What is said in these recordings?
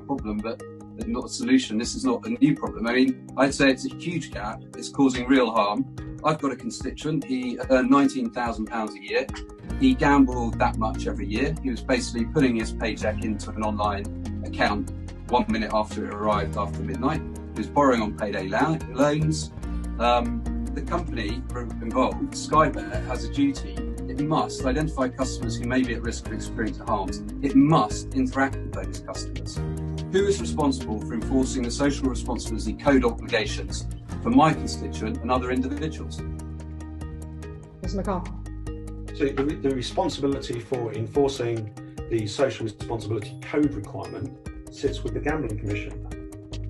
problem, but not a solution. This is not a new problem. I mean, I'd say it's a huge gap. It's causing real harm. I've got a constituent. He earned £19,000 a year. He gambled that much every year. He was basically putting his paycheck into an online account 1 minute after it arrived after midnight. He was borrowing on payday loans. The company involved, Skybet, has a duty. It must identify customers who may be at risk of experiencing harms. It must interact with those customers. Who is responsible for enforcing the social responsibility code obligations for my constituent and other individuals? Mr. McCall. So the responsibility for enforcing the social responsibility code requirement sits with the Gambling Commission.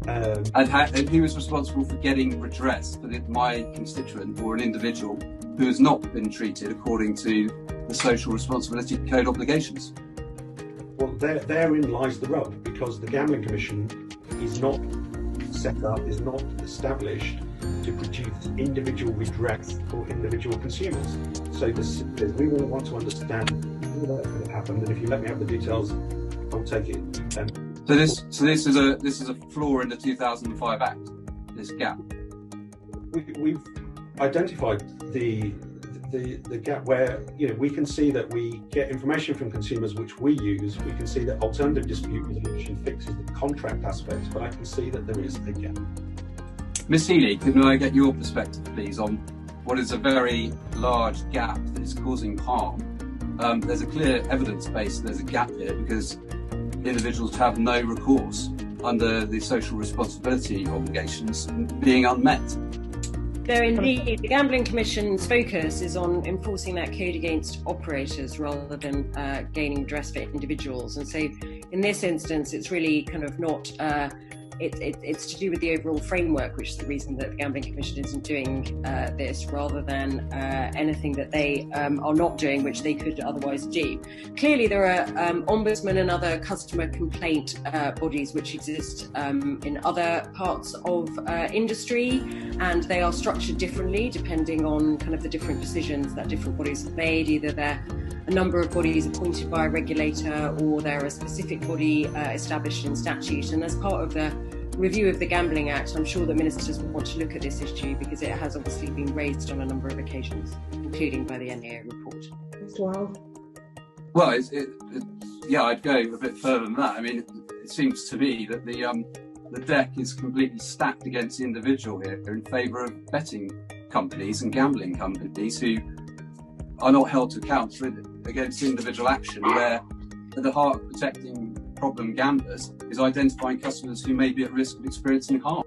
And who is responsible for getting redress for my constituent or an individual who has not been treated according to the social responsibility code obligations? Well, therein lies the rub, because the Gambling Commission is not set up, is not established to produce individual redress for individual consumers. So we will want to understand how that's going to happen, and if you let me have the details, I'll take it. So this is a flaw in the 2005 Act. This gap. We've identified the gap where we can see that we get information from consumers which we use. We can see that alternative dispute resolution fixes the contract aspects, but I can see that there is a gap. Ms. Healy, can I get your perspective, please, on what is a very large gap that is causing harm? There's a clear evidence base. There's a gap here because individuals have no recourse under the social responsibility obligations being unmet. So indeed, the Gambling Commission's focus is on enforcing that code against operators rather than gaining redress for individuals. And so in this instance, it's really kind of not, it's to do with the overall framework, which is the reason that the Gambling Commission isn't doing this, rather than anything that they are not doing, which they could otherwise do. Clearly, there are ombudsman and other customer complaint bodies which exist in other parts of industry, and they are structured differently depending on kind of the different decisions that different bodies have made. Either they're a number of bodies appointed by a regulator, or they're a specific body established in statute. And as part of the review of the Gambling Act, I'm sure that ministers will want to look at this issue because it has obviously been raised on a number of occasions, including by the NEA report. Mr. Wild. Well, yeah, I'd go a bit further than that. I mean, it seems to me that the deck is completely stacked against the individual here in favour of betting companies and gambling companies who are not held to account against individual action, where at the heart of protecting problem gamblers is identifying customers who may be at risk of experiencing harm.